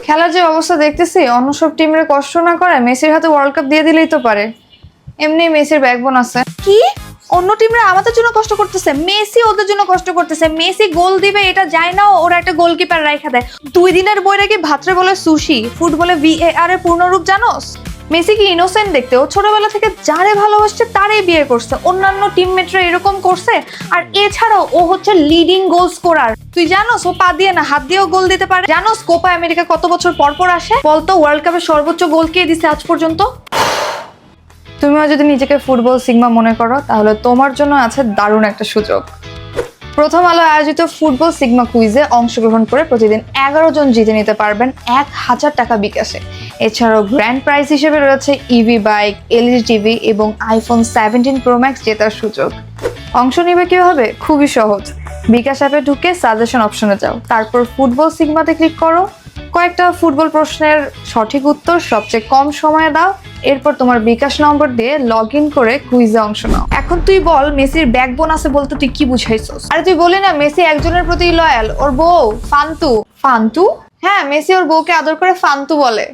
খেলার যে অবস্থা দেখতেছি, অন্য সব টিমের কষ্ট না করে মেসির হাতে ওয়ার্ল্ড কাপ দিয়ে দিলেই তো পারে। এমনি মেসির ব্যাকবোন আছে। কি? অন্য টিমরা আমাদের জন্য কষ্ট করতেছে, মেসি ওদের জন্য কষ্ট করতেছে। মেসি গোল দিবে এটা যায় না, ওরা একটা গোলকিপার রাইখা দেয়। 2 দিনের বইটা কি ভাত্রে বলে সুশি, ফুটবলে VAR এর পূর্ণরূপ জানোস? মেসি কি ইনোসেন্ট দেখতে? ও ছোটবেলা থেকে যারে ভালোবাসছে তারই বিয়ে করছে, অন্যান্য টিমমেটরা এরকম করছে। আর এছাড়াও ও হচ্ছে লিডিং গোল স্কোরার। তুই জানোস ও পা দিয়ে না হাত দিয়েও গোল দিতে পারে? জানোস কোপা আমেরিকা কত বছর পর পর আসে? বলতো ওয়ার্ল্ড কাপের সর্বোচ্চ গোল কে দিছে আজ পর্যন্ত? তুমিও যদি নিজেকে ফুটবল সিগমা মনে করো, তাহলে তোমার জন্য আছে দারুণ একটা সুযোগ। প্রথম আলো আয়োজিত ফুটবল সিগমা কুইজে অংশগ্রহণ করে প্রতিদিন 11 জন জিতে নিতে পারবেন 1000 টাকা বিকাশে। এছাড়াও গ্র্যান্ড প্রাইজ হিসেবে রয়েছে ইভি বাইক, LED টিভি এবং iPhone 17 Pro Max জেতার সুযোগ। অংশ নিবে কিভাবে? খুবই সহজ। বিকাশ অ্যাপে ঢুকে সাজেশন অপশনে যাও, তারপর ফুটবল সিগমাতে ক্লিক করো, কয়েকটা ফুটবল প্রশ্নের সঠিক উত্তর সবচেয়ে কম সময়ে দাও, এরপর তোমার বিকাশ নম্বর দিয়ে লগ ইন করে কুইজে অংশ নাও। এখন তুই বল, মেসির ব্যাকবোন আছে বলতে তুই কি বুঝাইছস? আরে তুই বলি না মেসি একজনের প্রতি লয়াল, ওর বউ ফান্তু। ফান্তু? হ্যাঁ, মেসি ওর বউকে আদর করে ফান্তু বলে।